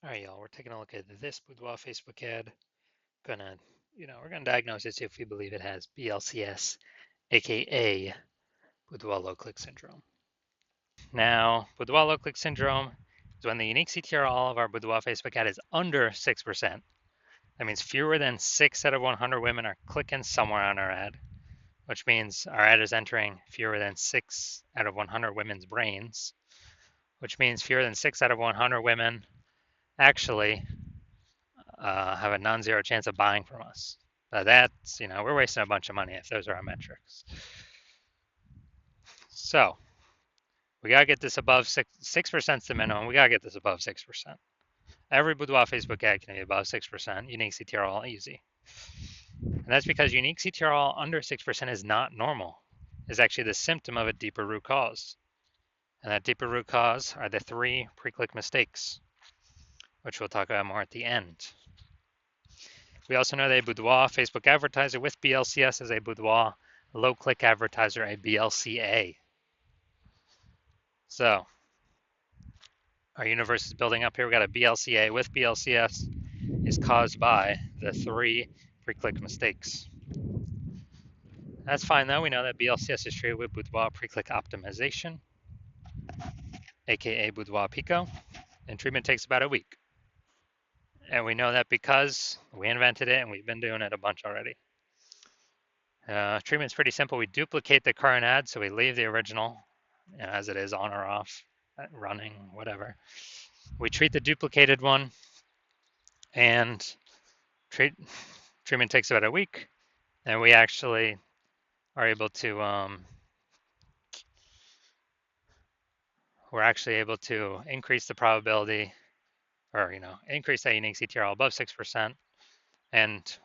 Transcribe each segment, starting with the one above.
All right, y'all, we're taking a look at this Boudoir Facebook ad. We're gonna diagnose it, see if we believe it has BLCS, aka Boudoir low click syndrome. Now, Boudoir low click syndrome is when the unique CTRL of our Boudoir Facebook ad is under 6%. That means fewer than 6 out of 100 women are clicking somewhere on our ad, which means our ad is entering fewer than 6 out of 100 women's brains, which means fewer than 6 out of 100 women actually have a non-zero chance of buying from us. That's, we're wasting a bunch of money if those are our metrics. So we gotta get this above 6% is the minimum. We gotta get this above 6%. Every Boudoir Facebook ad can be above 6%. Unique CTRL easy, and that's because unique CTRL under 6% is not normal. It's actually the symptom of a deeper root cause, and that deeper root cause are the 3 pre-click mistakes, which we'll talk about more at the end. We also know that a Boudoir Facebook advertiser with BLCS is a Boudoir low-click advertiser, a BLCA. So our universe is building up here. We got a BLCA with BLCS is caused by the 3 pre-click mistakes. That's fine though. We know that BLCS is treated with Boudoir pre-click optimization, aka Boudoir Pico, and treatment takes about a week. And we know that because we invented it and we've been doing it a bunch already. Treatment's pretty simple. We duplicate the current ad, so we leave the original as it is, on or off, running, whatever. We treat the duplicated one, and treatment takes about a week, and we actually are able to we're actually able to increase the probability, or increase that unique CTRL above 6%, and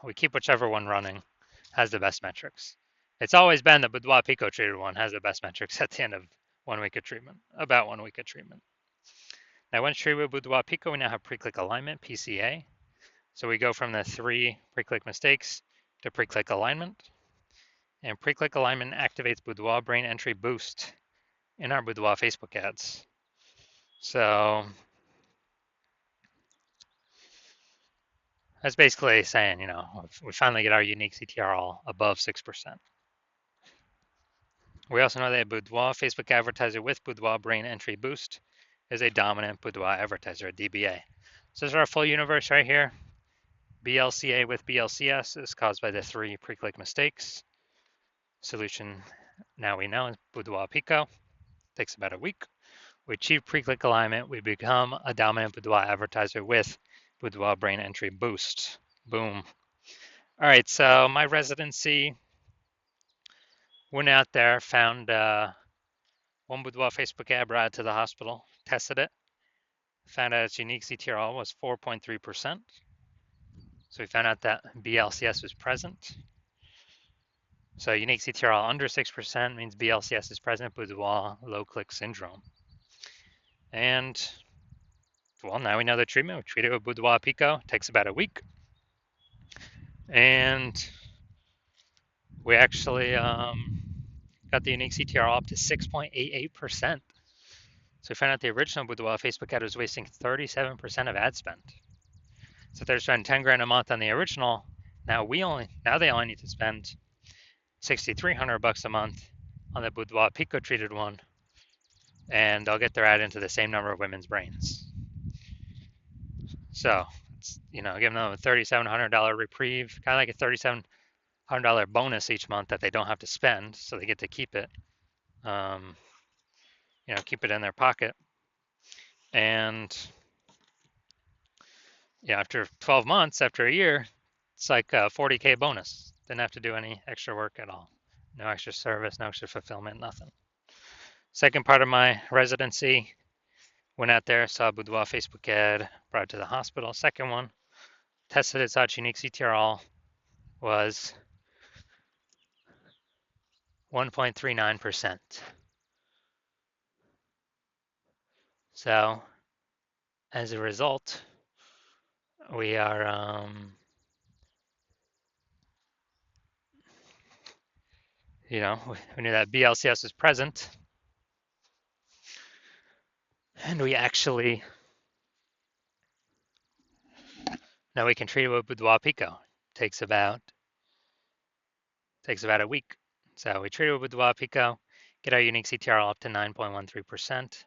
we keep whichever one running has the best metrics. It's always been the Boudoir Pico treated one has the best metrics at the end of 1 week of treatment, about 1 week of treatment. Now, once treated with Boudoir Pico, we now have pre-click alignment, PCA. So we go from the 3 pre-click mistakes to pre-click alignment. And pre-click alignment activates Boudoir brain entry boost in our Boudoir Facebook ads. So that's basically saying, we finally get our unique CTRL above 6%. We also know that a Boudoir Facebook advertiser with Boudoir brain entry boost is a dominant Boudoir advertiser, a DBA. So this is our full universe right here. BLCA with BLCS is caused by the 3 pre-click mistakes. Solution, now we know, is Boudoir Pico. Takes about a week. We achieve pre-click alignment. We become a dominant Boudoir advertiser with Boudoir brain entry boost. Boom. All right, so my residency, went out there, found one Boudoir Facebook ad, brought it to the hospital, tested it, found out its unique CTRL was 4.3%. So we found out that BLCS was present. So unique CTRL under 6% means BLCS is present, Boudoir low click syndrome. And well, now we know the treatment. We treat it with Boudoir Pico. It takes about a week. And we actually got the unique CTRL up to 6.88%. So we found out the original Boudoir Facebook ad was wasting 37% of ad spend. So if they're spending 10 grand a month on the original, now they only need to spend 6,300 bucks a month on the Boudoir Pico treated one, and they'll get their ad into the same number of women's brains. So it's, giving them a $3,700 reprieve, kind of like a $3,700 bonus each month that they don't have to spend, so they get to keep it, keep it in their pocket. And after 12 months, after a year, it's like a 40K bonus. Didn't have to do any extra work at all. No extra service, no extra fulfillment, nothing. Second part of my residency, went out there, saw a Boudoir Facebook ad, brought it to the hospital. Second one, tested its out unique CTRL was 1.39%. So as a result, we are we knew that BLCS was present, and we actually Now we can treat it with Boudoir Pico. Takes about a week. So we treat it with Boudoir Pico, get our unique CTR up to 9.13%,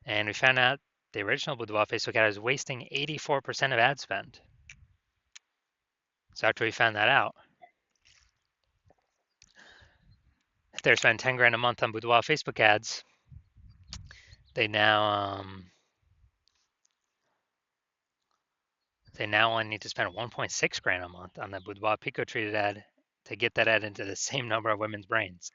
and we found out the original Boudoir Facebook ad is wasting 84% of ad spend. So after we found that out, if they're spending 10 grand a month on Boudoir Facebook ads, they now only need to spend 1.6 grand a month on the Boudoir Pico treated ad to get that ad into the same number of women's brains.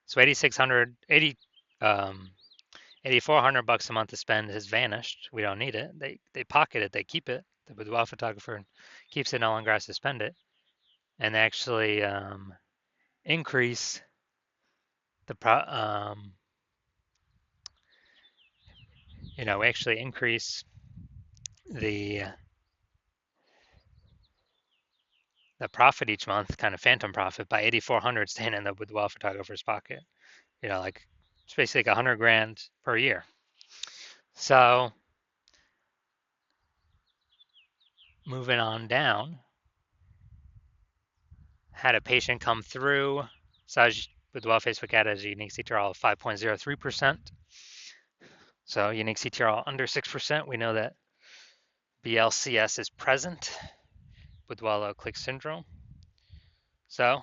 So 8,400 bucks a month to spend has vanished. We don't need it. They pocket it. They keep it. The boudoir photographer keeps it. No longer has to spend it, and they actually increase the we actually increase the profit each month, kind of phantom profit, by 8,400 staying in the boudoir photographer's pocket. Like it's basically like 100 grand per year. So moving on down, had a patient come through. Saj Boudoir Facebook ad has a unique CTRL of 5.03%. So unique CTRL under 6%. We know that BLCS is present, Boudoir low click syndrome. So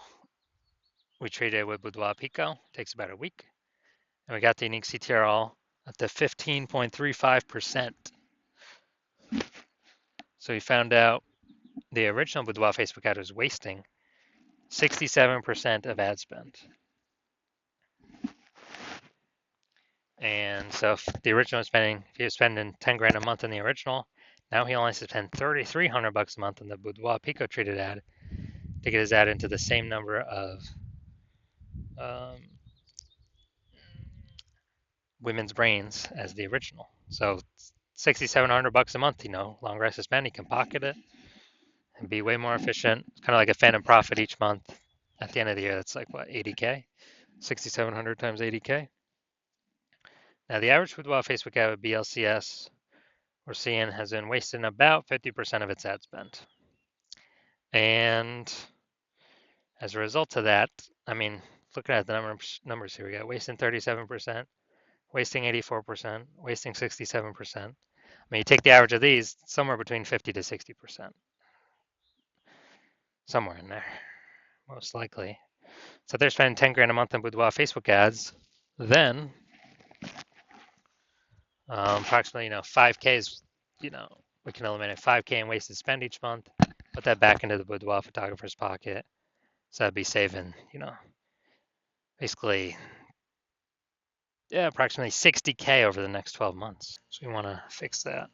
we treated it with Boudoir Pico. Takes about a week. And we got the unique CTRL at the 15.35%. So we found out the original Boudoir Facebook ad was wasting 67% of ad spend. And so if the original if he was spending 10 grand a month on the original, now he only has to spend 3,300 bucks a month on the Boudoir Pico treated ad to get his ad into the same number of women's brains as the original. So 6,700 bucks a month, longer has to spend. He can pocket it and be way more efficient. It's kind of like a phantom profit each month. At the end of the year, that's like what, 80K? 6,700 times 80K. Now the average Boudoir Facebook ad with BLCS we're seeing has been wasting about 50% of its ad spend. And as a result of that, looking at the numbers here, we got wasting 37%, wasting 84%, wasting 67%. You take the average of these, somewhere between 50 to 60%. Somewhere in there, most likely. So if they're spending 10 grand a month on Boudoir Facebook ads, then approximately 5K is, we can eliminate 5K in wasted spend each month, put that back into the Boudoir photographer's pocket. So that'd be saving, basically, approximately 60K over the next 12 months. So we want to fix that.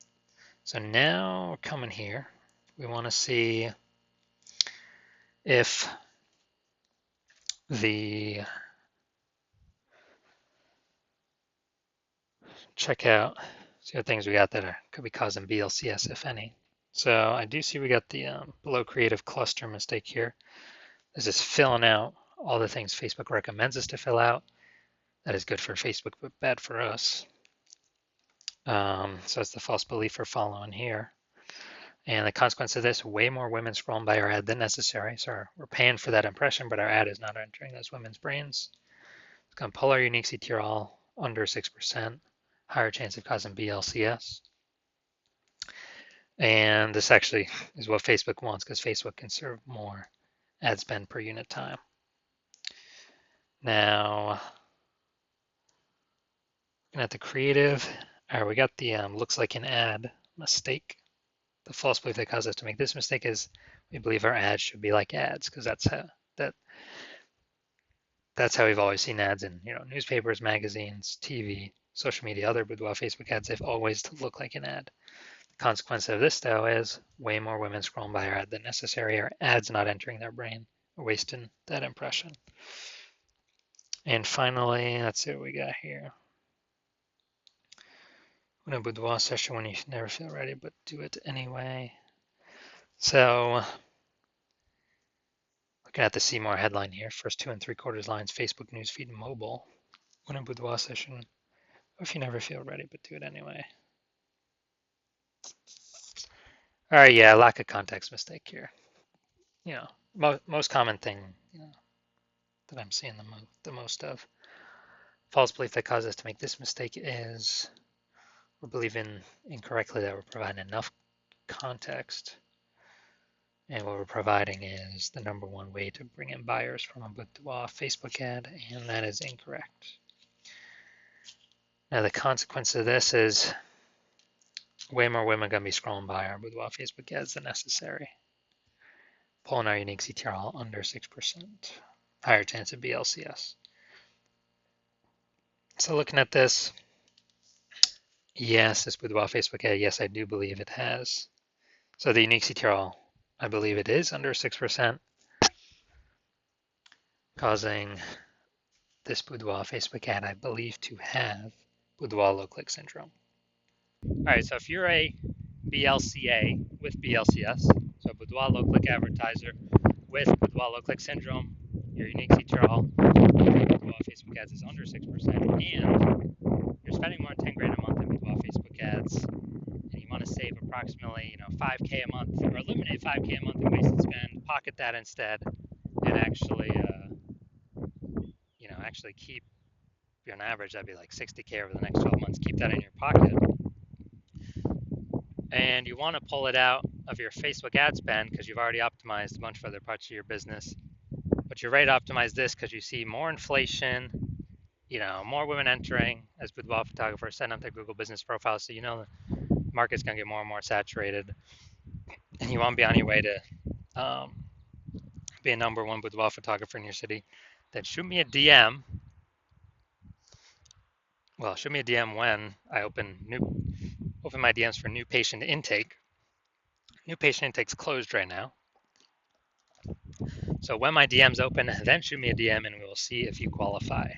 So now we're coming here. We want to see if see what things we got that could be causing BLCS, if any. So I do see we got the below creative cluster mistake here. This is filling out all the things Facebook recommends us to fill out. That is good for Facebook, but bad for us. So it's the false belief we're following here. And the consequence of this, way more women scrolling by our ad than necessary. So we're paying for that impression, but our ad is not entering those women's brains. It's going to pull our unique CTRL under 6%, higher chance of causing BLCS. And this actually is what Facebook wants because Facebook can serve more ad spend per unit time. Now, looking at the creative, all right, we got the looks like an ad mistake. The false belief that caused us to make this mistake is we believe our ads should be like ads because that's how we've always seen ads in newspapers, magazines, TV, social media, other Boudoir Facebook ads. They've always looked like an ad. The consequence of this though is way more women scrolling by our ad than necessary. Our ads not entering their brain, wasting that impression. And finally, let's see what we got here. In a boudoir session when you never feel ready, but do it anyway. So, looking at the See More headline here, first 2 3/4 lines, Facebook newsfeed mobile. When a boudoir session, or if you never feel ready, but do it anyway. All right, yeah, lack of context mistake here. You know, most common thing, that I'm seeing the most of. False belief that causes us to make this mistake is we're believing incorrectly that we're providing enough context. And what we're providing is the number one way to bring in buyers from a Boudoir Facebook ad, and that is incorrect. Now, the consequence of this is way more women are going to be scrolling by our Boudoir Facebook ads than necessary. Pulling our unique CTR under 6%. Higher chance of BLCS. So looking at this, yes, this Boudoir Facebook ad, yes, I do believe it has. So the unique CTR, I believe it is under 6%, causing this Boudoir Facebook ad, I believe, to have Boudoir low click syndrome. All right, so if you're a BLCA with BLCS, so Boudoir low click advertiser with Boudoir low click syndrome, your unique CTR, Boudoir Facebook ads is under 6%, and you're spending more than 10 grand a month in Boudoir Facebook ads, and you want to save approximately 5K a month, or eliminate 5K a month in wasted spend, pocket that instead, and actually actually keep, on average, that'd be like 60K over the next 12 months. Keep that in your pocket. And you want to pull it out of your Facebook ad spend because you've already optimized a bunch of other parts of your business. But you're ready to optimize this because you see more inflation, more women entering as boudoir photographers, setting up their Google business profiles. So the market's going to get more and more saturated. And you want to be on your way to be a number one boudoir photographer in your city. Then shoot me a DM. Well, shoot me a DM when I open my DMs for new patient intake. New patient intake's closed right now. So when my DM's open, then shoot me a DM and we will see if you qualify.